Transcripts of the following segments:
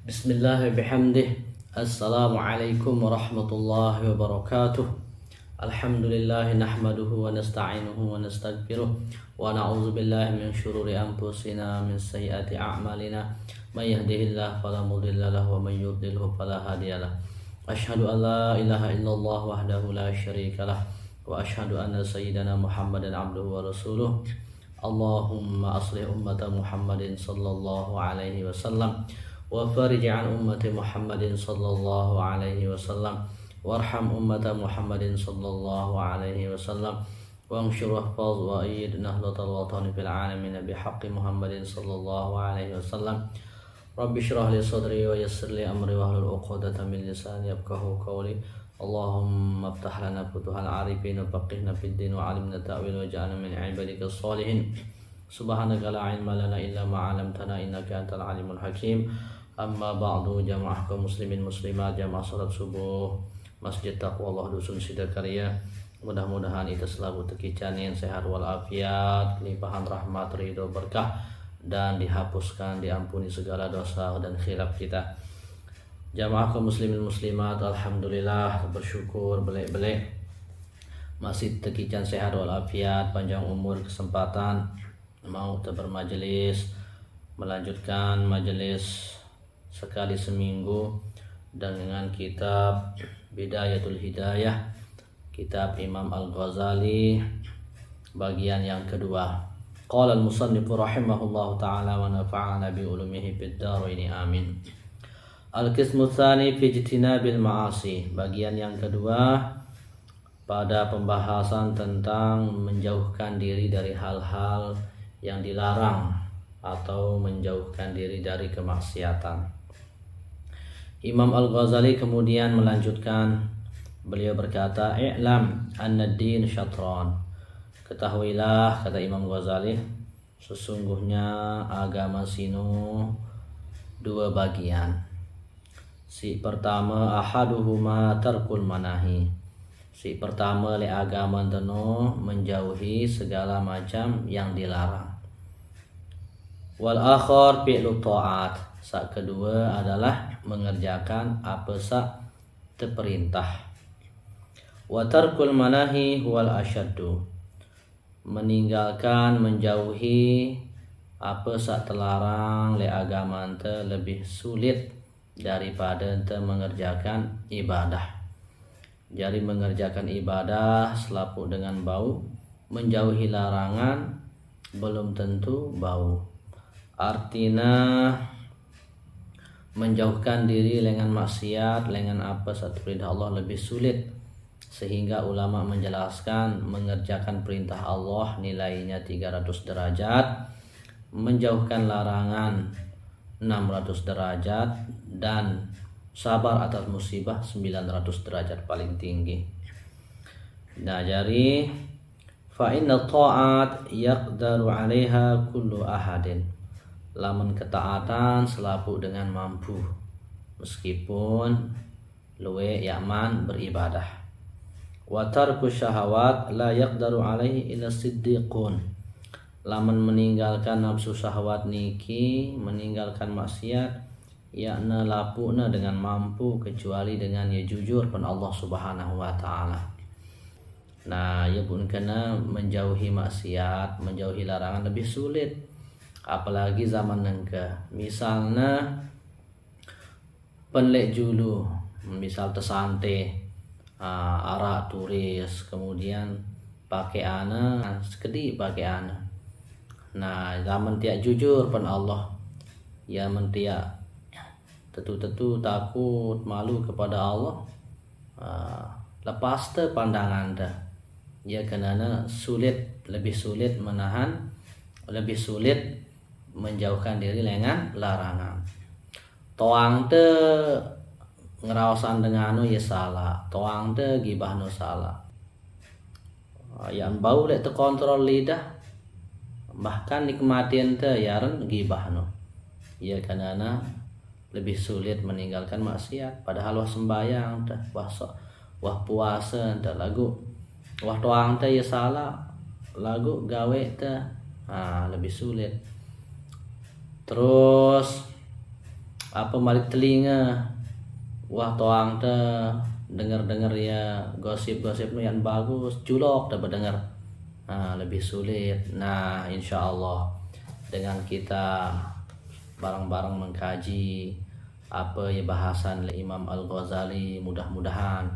Bismillah bihamdih. Assalamualaikum warahmatullahi wabarakatuh. Alhamdulillah nahmaduhu wa nasta'inuhu wa nastaghfiruh wa na'udzu billahi min syururi anfusina min sayyiati a'malina may yahdihillahu fala mudilla lahu wa may yudlilhu fala hadiyalah. Asyhadu an la ilaha illallah wahdahu la syarika lah wa asyhadu anna sayyidana Muhammadan abduhu wa rasuluh. Allahumma aslih ummata Muhammadin sallallahu alaihi wasallam wa farij an ummati Muhammadin sallallahu alaihi wasallam warham ummata Muhammadin sallallahu alaihi wasallam wa anshur wahfaz wa ayyid nahlatal watani fil alamin bihaqqi Muhammadin sallallahu alaihi wasallam. Rabbi shrah li sadri wa yassir li amri wahlul 'uqdatam min lisani yafqahu qawli. Allahumma iftah lana futuhal arifin wa faqihna fid din wa 'allimna ta'wil waj'alna min 'ibadikas sholihin. Subhanaka la ilma lana illa ma 'allamtana innaka antal alimul hakim. Amma ba'du, jamaah kaum muslimin muslimat, jamaah salat subuh Masjid Taqwallah Dusun Sidakarya. Mudah-mudahan itu selalu tekicanin sehat walafiat, limpahan rahmat, ridho, berkah, dan dihapuskan, diampuni segala dosa dan khilaf kita. Jamaah kaum muslimin muslimat, alhamdulillah, bersyukur belek-belek masih tekican sehat walafiat, panjang umur, kesempatan mau bermajelis, melanjutkan majelis sekali seminggu dengan kitab Bidayatul Hidayah, kitab Imam Al-Ghazali, bagian yang kedua. Qala al-musannif rahimahullahu ta'ala wa nafa'ana bi ulumihi fid dharain amin. Al-qismu tsani fi ijtinabil ma'asi, bagian yang kedua pada pembahasan tentang menjauhkan diri dari hal-hal yang dilarang atau menjauhkan diri dari kemaksiatan. Imam Al-Ghazali kemudian melanjutkan, beliau berkata, "I'lam anna ad-din syatran." Ketahuilah, kata Imam Ghazali, sesungguhnya agama sinu dua bagian. Si pertama ahaduhuma tarkul manahi. Si pertama le agama tenu menjauhi segala macam yang dilarang. Wal akhar fi'lu ta'at. Sak kedua adalah mengerjakan apa sak terperintah. Wa tarkul manahi huwal asyaddu. Meninggalkan, menjauhi apa sak terlarang le agama ente lebih sulit daripada ente mengerjakan ibadah. Jadi mengerjakan ibadah selapu dengan bau, menjauhi larangan belum tentu bau. Artinya menjauhkan diri dengan maksiat, dengan apa satu perintah Allah lebih sulit, sehingga ulama menjelaskan mengerjakan perintah Allah nilainya 300 derajat, menjauhkan larangan 600 derajat, dan sabar atas musibah 900 derajat paling tinggi. Nah, jadi fa inna ta'at yaqdaru 'alaiha kullu ahadin. Lamun ketaatan selapu dengan mampu, meskipun luwe yaman beribadah. Wa tarku syahawat la yaqdaru alaihi illa siddiqun. Lamun meninggalkan nafsu syahwat niki, meninggalkan maksiat, yakna lapuna dengan mampu kecuali dengan ya jujur pada Allah Subhanahu wa taala. Nah, ya pun kena menjauhi maksiat, menjauhi larangan lebih sulit. Apalagi zaman nengke, misalnya penlek julu, misal tesante, arak turis, kemudian pakai ana, sekedi pakai ana. Nah, zaman tiak jujur pen Allah, ya mentia tetu-tetu takut malu kepada Allah, lepas te pandangan dah, ya kenana sulit, lebih sulit menahan, lebih sulit menjauhkan diri dengan larangan. Toang te ngerawasan dengan ya salah, toang te gibah no salah. Yang bau lek te kontrol lidah, bahkan nikmatin te yaran gibah no. Ya karena lebih sulit meninggalkan maksiat. Padahal wah sembayang teh, wah puasa teh lagu, wah toang te ya salah, lagu gawe teh lebih sulit. Terus apa malik telinga wah toang te dengar ya gosip-gosip yang bagus culok dapat dengar. Lebih sulit. Insya Allah dengan kita bareng-bareng mengkaji apa ya bahasan Imam Al-Ghazali, mudah-mudahan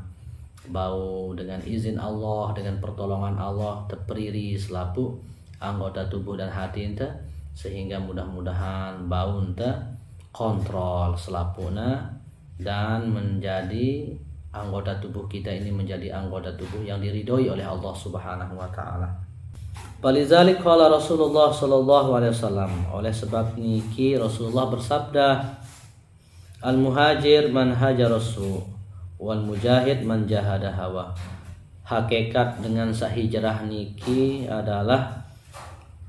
bau dengan izin Allah, dengan pertolongan Allah terperiri selapu anggota tubuh dan hati ente, sehingga mudah-mudahan bau ente kontrol selapuna dan menjadi anggota tubuh kita ini menjadi anggota tubuh yang diridhoi oleh Allah Subhanahu wa taala. Walizalik qala Rasulullah sallallahu alaihi wasallam, oleh sebab niki Rasulullah bersabda, al muhajir man hajara su wal mujahid man jahada hawa. Hakikat dengan sahijrah niki adalah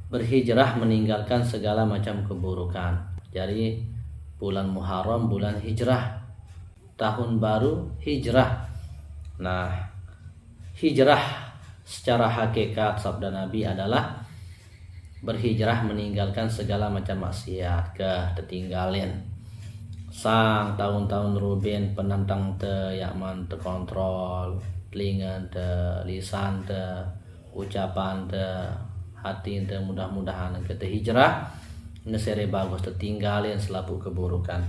berhijrah meninggalkan segala macam keburukan. Jadi bulan Muharram bulan hijrah, tahun baru hijrah. Hijrah secara hakikat sabda Nabi adalah berhijrah meninggalkan segala macam maksiat ketinggalin. Sang tahun-tahun ruben penantang te yakman te kontrol telinga te lisan te ucapan te hati te mudah-mudahan kita hijrah nesere bagus tertinggalin selapu keburukan.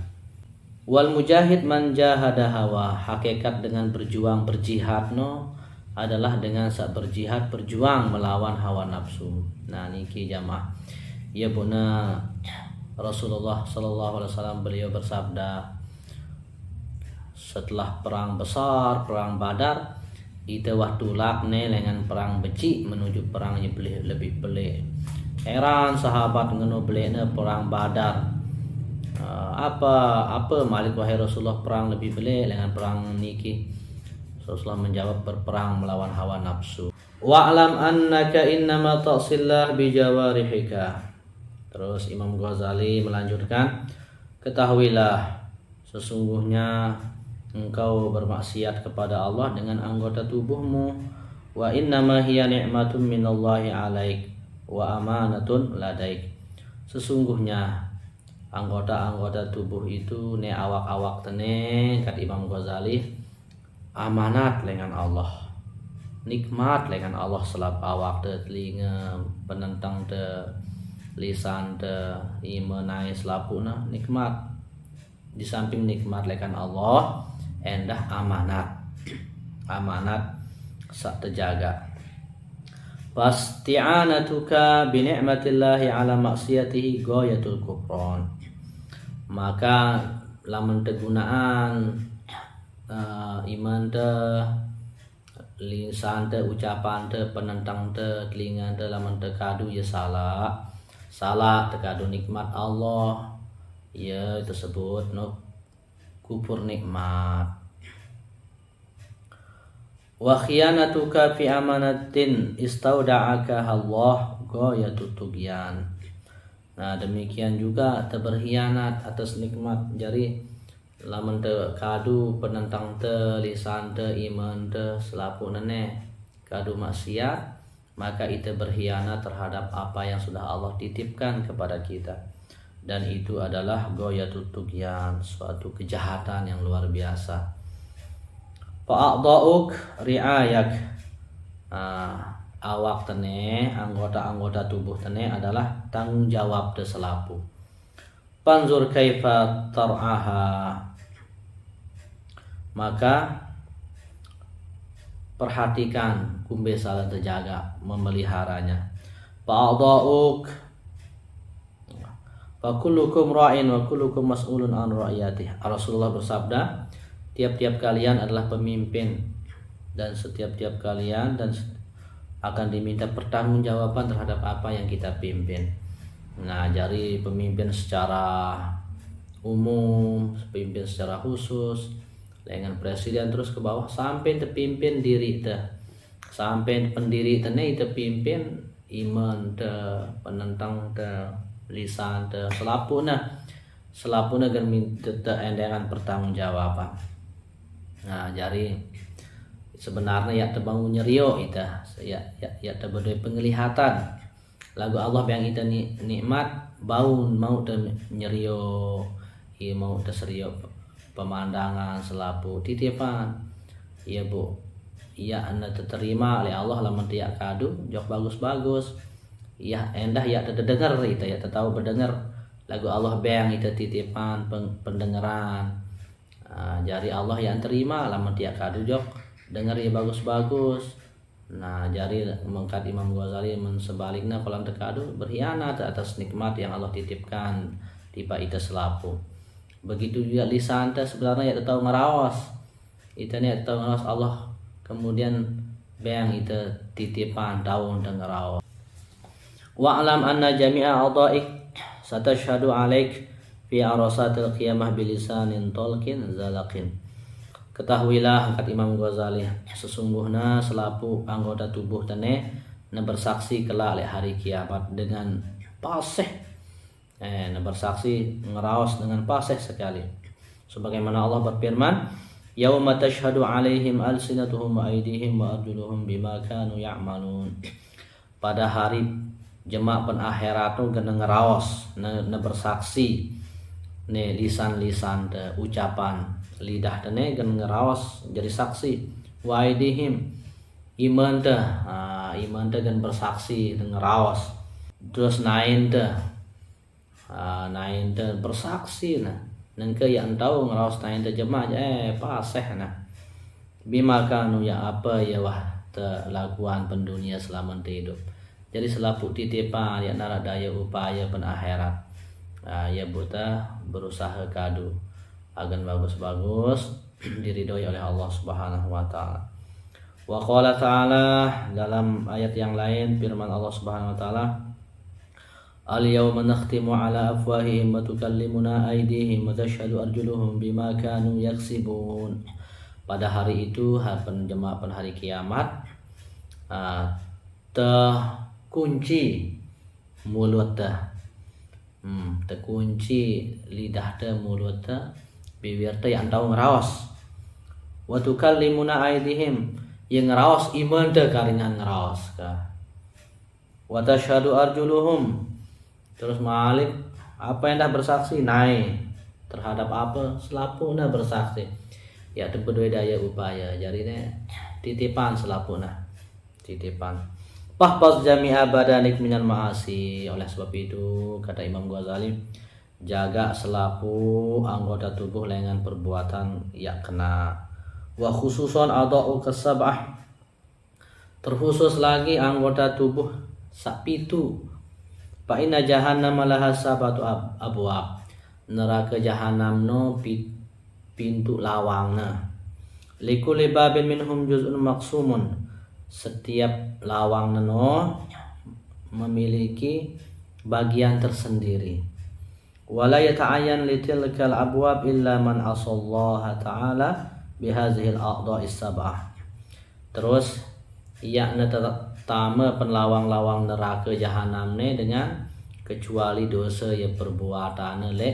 Wal mujahid man jahada hawa, hakikat dengan berjuang berjihad adalah dengan saat berjihad berjuang melawan hawa nafsu. Niki jamaah ya buna Rasulullah sallallahu alaihi wasallam beliau bersabda setelah perang besar, perang Badar, itu waktu lakne dengan perang beci menuju perangnya lebih belik. Heran sahabat ngeno beliknya perang Badar. Apa malik wahai Rasulullah perang lebih belik dengan perang niki? Rasulullah menjawab berperang melawan hawa nafsu. Wa'lam annaka innama ta'sillah bijawarihika. Terus Imam Ghazali melanjutkan, ketahuilah sesungguhnya engkau bermaksiat kepada Allah dengan anggota tubuhmu. Wa innama hiya ni'matun minallahi 'alaik wa amanatun ladaik. Sesungguhnya anggota-anggota tubuh itu ne awak-awak tene kata Imam Ghazali amanat dengan Allah, nikmat dengan Allah selap awak te telinga penentang te lisan te imanai selapuna nikmat. Di samping nikmat lekan Allah endah amanat sak terjaga. Fasti'anatuka bi ni'matillahi ala maksiyatihi ghayatul kufran. Maka lamun tegunaan iman te lisan te ucapan te penentang te telinga te lamun tekadu ya salah tekadu nikmat Allah ya tersebut kufur nikmat. Wa khiyanatuka fi amanatin istauda'aka Allah ghayatut tughyan. Demikian juga berkhianat atas nikmat. Jadi lamun te kadu penentang te lisan te iman te selapu nene kadu maksiat, maka itu berkhianat terhadap apa yang sudah Allah titipkan kepada kita, dan itu adalah ghayatut tughyan, suatu kejahatan yang luar biasa. Fa'adha'uk ri'ayak, awak tene anggota-anggota tubuh tene adalah tanggung jawab te selapu. Panzur kaifa tar'aha, maka perhatikan kumbe salah terjaga memeliharanya. Fa'adha'uk fa kullukum ra'in wa kullukum mas'ulun an ra'iyatih. Rasulullah bersabda, tiap-tiap kalian adalah pemimpin dan setiap-tiap kalian dan akan diminta pertanggungjawaban terhadap apa yang kita pimpin. Jadi pemimpin secara umum, pemimpin secara khusus dengan presiden terus ke bawah sampai terpimpin diri te, sampai pendiri tene itu pimpin iman te penentang te lisan te selapuna kan minta endengan pertanggungjawaban. Jadi sebenarnya ya terbangun nyerio itu ya terberdua penglihatan lagu Allah yang kita nikmat baun mau te nyerio ia mau tersedia pemandangan selapu titipan iya bu iya anda terima oleh Allah lamun tiak kadu jok bagus-bagus iya endah ya terdengar itu ya tahu berdengar lagu Allah beang itu titipan pendengaran jari Allah yang terima lamun tiak kadu jok dengar ya bagus-bagus. Nah jari mengkat Imam Ghazali sebaliknya kalau terkadu berkhianat atas nikmat yang Allah titipkan di ita selapu. Begitu juga lisan teh sebenarnya ya tahu ngaraos itu nih tahu ngaraos Allah kemudian beang itu titipan daun dan ngaraos. Wa'lam anna jami'a a'dha'ik satashhadu 'alaik fi arasatil qiyamah bilisanin talqin zalaqin. Ketahuilah angkat Imam Ghazali sesungguhnya selapu anggota tubuh taneh bersaksi kelak oleh hari kiamat dengan pasih bersaksi ngeraos dengan pasih sekali sebagaimana Allah berfirman yauma tashhadu 'alaihim alsinatuhum wa aydihim wa arjuluhum bima kanu ya'malun. Pada hari jemaah pen akhirat tu kena ngeraos bersaksi ne lisan-lisan te ucapan lidah tene kan ngeraos jadi saksi waidihim iman teh kan bersaksi dan ngeraos terus nain teh bersaksi nah nengke yang tahu ngeraos nain teh jemaah paseh nah bima kanu ya apa ya wah lakuan pendunia selama hidup jadi selapu titipan ya nara daya upaya pen akhirat ya buta berusaha kadu agar bagus-bagus diridhoi oleh Allah Subhanahu wa taala. Wa qala ta'ala dalam ayat yang lain firman Allah Subhanahu wa taala al-yawma nakhtimu ala afwahihim wa tukallimuna aydihim wa tashhadu arjuluhum bima kanu yaksibun. Pada hari itu jemaah pada hari kiamat terkunci mulut terkunci lidah mulut bibir yang tahu ngeraos wa tukallimuna aydihim yang ngeraos iman karingan ngeraos wa tashhadu arjuluhum terus malik apa yang dah bersaksi naik terhadap apa selapu bersaksi ya tebedoi daya upaya jadinya titipan selapu titipan pahfaz jami'a badanik minal ma'asi. Oleh sebab itu kata Imam Ghazali jaga selaku anggota tubuh dengan perbuatan ya kena wa khususon adau kesabah terkhusus lagi anggota tubuh sapitu fa inna jahannam laha sabatu abwab neraka jahanam no pintu lawangna likulli babin minhum juz'un maqsumun setiap lawang no memiliki bagian tersendiri wala yata'ayyan litilkal abwab illa man asallaha ta'ala bihazihil a'dha'is sab'ah. Terus yakna tama penlawang-lawang neraka jahanam ne dengan kecuali dosa yang perbuatan le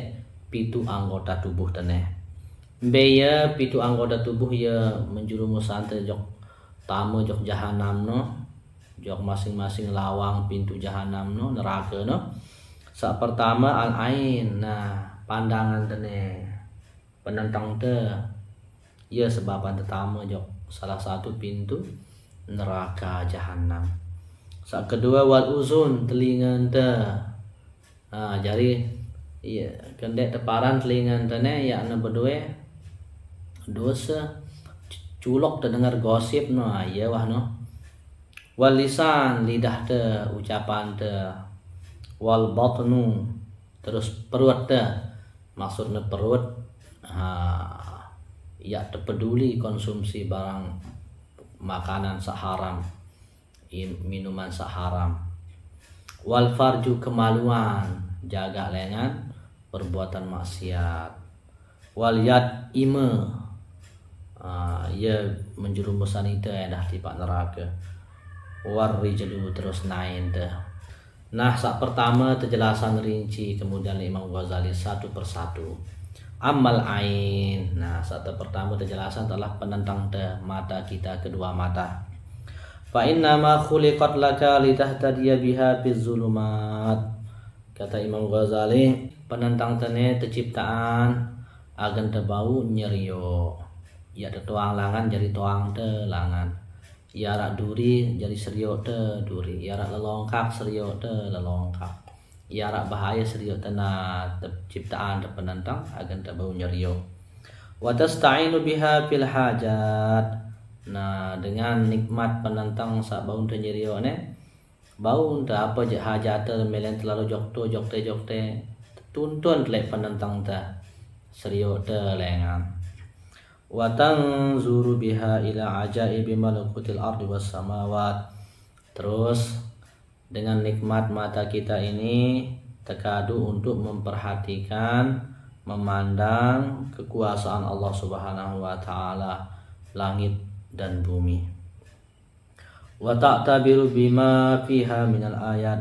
pitu anggota tubuh taneh beya pitu anggota tubuh ya menjurumusan jok tama jok jahanam no jok masing-masing lawang pintu jahanam no neraka no. Saat pertama al-ain pandangan tene penentang ya sebaban pertama jok salah satu pintu neraka jahanam. Saat kedua wal uzun telinga jadi iya kendek teparan telinga tene ya berdua dosa culok terdengar gosip iya wah wal lisan lidah ucapan wal batnu terus perut maksudnya perut ya terpeduli konsumsi barang makanan saharam minuman saharam wal farju kemaluan jaga lengan perbuatan maksiat wal yad ya menjerumusan itu dah tipak neraka war rijlu terus nain saat pertama penjelasan rinci kemudian Imam Ghazali satu persatu amal ain. Saat pertama penjelasan telah penentang mata kita kedua mata fa inna ma khuliqat laka litahtadiya biha biz zulumat. Kata Imam Ghazali penentang tene terciptaan agan terbau nyerio ya te tuang langan jadi tuang te langan ya rak duri jadi serio te duri ya rak lelongkap serio te lelongkap ya rak bahaya serio te na terciptaan te penentang agan terbau nyerio wa tasta'inu biha fil hajat. Nah dengan nikmat penentang sak bau te nyerio ne bau te apa je hajat te melen terlalu jokte tuntun lek penentang te serio te lengan wa tanzuru biha ila ajaibi malakutil ardi was samawat. Terus dengan nikmat mata kita ini terkadu untuk memperhatikan memandang kekuasaan Allah Subhanahu wa taala langit dan bumi. Wa ta'tabiru bima fiha minal ayat.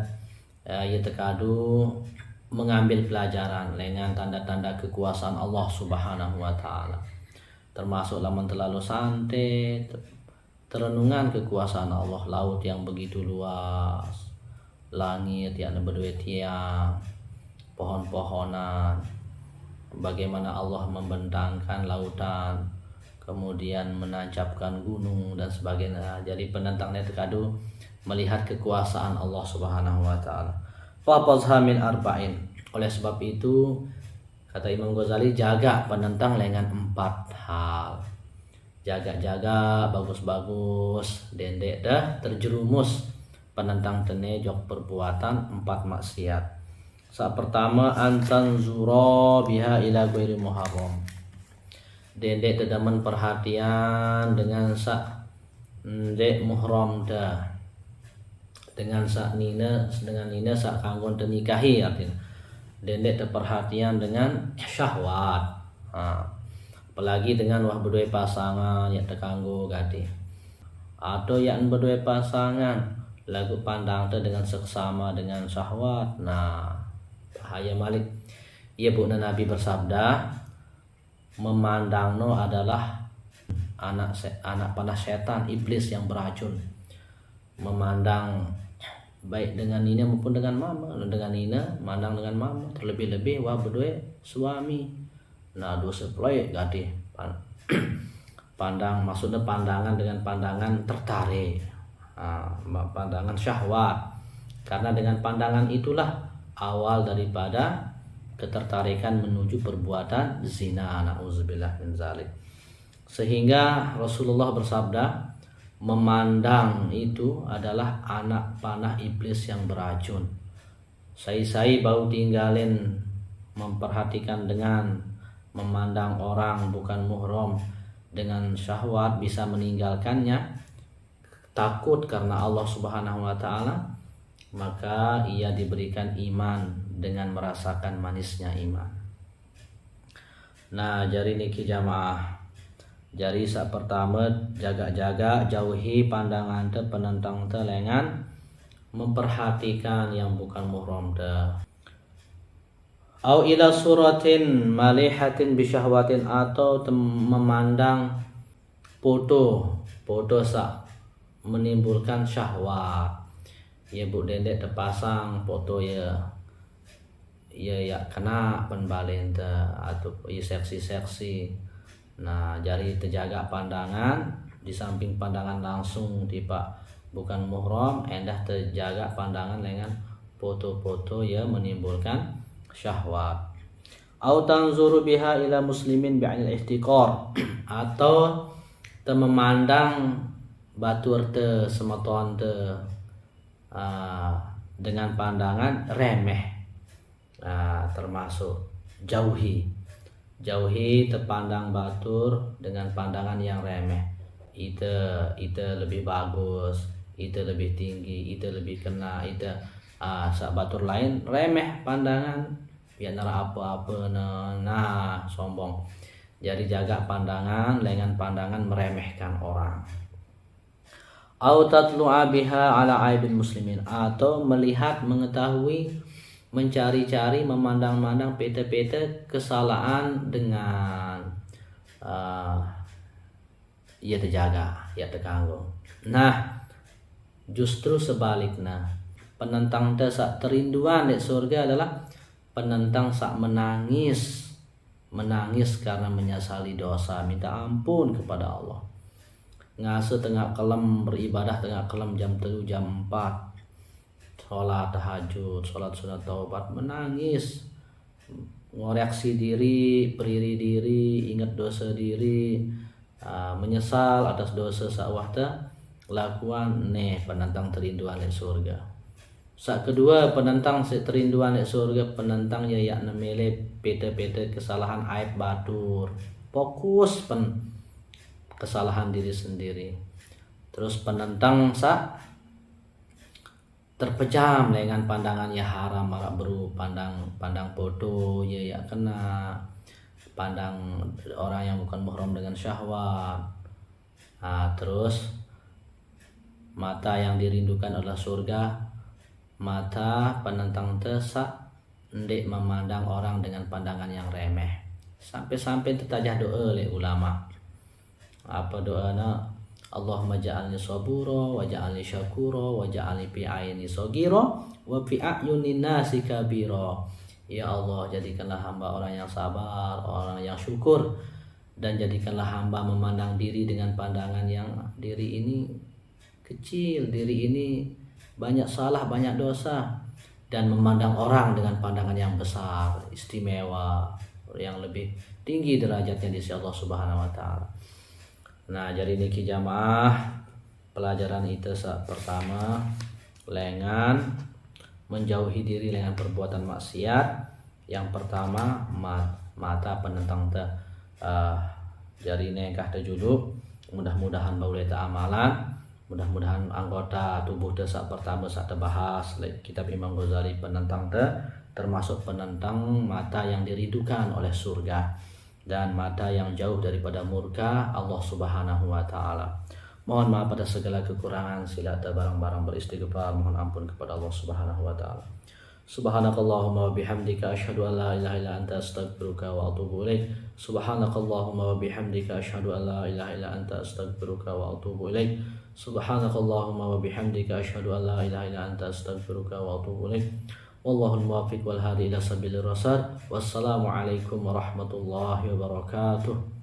Ya terkadu mengambil pelajaran dengan tanda-tanda kekuasaan Allah Subhanahu wa taala. Termasuk lamun terlalu santai terenungan kekuasaan Allah, laut yang begitu luas, langit yang berdua tiang, pohon-pohonan, bagaimana Allah membentangkan lautan, kemudian menancapkan gunung dan sebagainya. Jadi penentangnya terkadu melihat kekuasaan Allah Subhanahu wa taala. Fafazha min arba'in. Oleh sebab itu kata Imam Ghazali, jaga penentang dengan 4 hal. Jaga-jaga bagus-bagus dendek dah terjerumus penentang tenejok perbuatan 4 maksiat. Saat pertama antan zuro biha ila ghairi muharram. Dendek tedaman perhatian dengan sak dek muhram dah, dengan sak nina sak kanggon tenikahi, artinya dendek terperhatian dengan syahwat. Apalagi dengan wah berdua pasangan yang terkanggu gadi atau yang berdua pasangan lagu pandang tu dengan seksama dengan syahwat. Nah bahaya malik. Ia bu Nabi bersabda, memandang no adalah anak panah setan, iblis yang beracun. Memandang baik dengan nina maupun dengan mama, dengan nina mandang dengan mama, terlebih-lebih wah berdua suami. Nah dosa proyek gadi pandang, maksudnya pandangan dengan pandangan tertarik, pandangan syahwat, karena dengan pandangan itulah awal daripada ketertarikan menuju perbuatan zina, na'udzubillah min zalik. Sehingga Rasulullah bersabda, memandang itu adalah anak panah iblis yang beracun. Sai-sai bau tinggalin memperhatikan dengan memandang orang bukan muhram dengan syahwat, bisa meninggalkannya takut karena Allah Subhanahu wa taala, maka ia diberikan iman dengan merasakan manisnya iman. Nah jari niki jamaah, jari sak pertama jaga-jaga jauhi pandangan te penentang te lengan memperhatikan yang bukan muhram te. Au ila suratin malihatin bisyahwatin, atau memandang foto sak menimbulkan syahwat. Ya bu dendek terpasang foto ya kena penbalen te atau ya seksi. Nah jari terjaga pandangan, di samping pandangan langsung tiba bukan muhram, endah terjaga pandangan dengan foto-foto ya menimbulkan syahwat. Au tanzuru biha ila muslimin bi'anil ihtiqar, atau memandang batur te semeton te dengan pandangan remeh. Termasuk jauhi terpandang batur dengan pandangan yang remeh. Itu lebih bagus, itu lebih tinggi, itu lebih kena, itu sak batur lain remeh pandangan ya nara apa-apa nah sombong. Jadi jaga pandangan dengan pandangan meremehkan orang. Au tatlu'a biha ala aibin muslimin, atau melihat, mengetahui, mencari-cari, memandang-mandang peta-peta kesalahan dengan ia terjaga, ia terganggu. Nah justru sebaliknya, penentang sak terinduan di surga adalah penentang sak menangis karena menyesali dosa, minta ampun kepada Allah. Ngase tengah kelem beribadah, tengah kelem jam 3 jam 4 sholat tahajud, sholat sunat taubat, menangis, ngoreksi diri, periri diri, ingat dosa diri, menyesal atas dosa sawahta lakuan penentang terinduan di surga. Sak kedua penentang terinduan di surga, penentangnya yakna mele pete-pete kesalahan aib batur, fokus kesalahan diri sendiri. Terus penentang terpejam dengan pandangannya haram, marak beru, pandang bodoh, ya kena pandang orang yang bukan muhram dengan syahwat. Terus mata yang dirindukan adalah surga, mata penentang tesak ndek memandang orang dengan pandangan yang remeh. Sampai tertajah doa oleh ulama. Apa doanya? Allahumma ja'alni sabura wa ja'alni syakura wa ja'alni fi aini sagira wa fi a'yunin nasi kabira. Ya Allah, jadikanlah hamba orang yang sabar, orang yang syukur, dan jadikanlah hamba memandang diri dengan pandangan yang diri ini kecil, diri ini banyak salah, banyak dosa, dan memandang orang dengan pandangan yang besar, istimewa, yang lebih tinggi derajatnya di sisi Allah Subhanahu wa taala. Nah, jadi niki jamaah pelajaran itu pertama, lengan menjauhi diri dengan perbuatan maksiat. Yang pertama, mata penentang jari nekah terjuluk. Mudah-mudahan baulai amalan, mudah-mudahan anggota tubuh sak pertama sak terbahas kitab Imam Ghazali penentang termasuk penentang mata yang dirindukan oleh surga dan mata yang jauh daripada murka Allah Subhanahu wa taala. Mohon maaf pada segala kekurangan, sila barang-barang beristighfar, mohon ampun kepada Allah Subhanahu wa taala. Subhanakallahumma wa bihamdika asyhadu an la ilaha illa anta astaghfiruka wa atubu ilaik. Subhanakallahumma wa bihamdika asyhadu an la ilaha illa anta astaghfiruka wa atubu ilaik. Subhanakallahumma wa bihamdika asyhadu an la ilaha illa anta astaghfiruka wa atubu ilaik. Wallahul muwaffiq wal hadi ila sabilir rasyad. Wassalamu alaikum warahmatullahi wabarakatuh.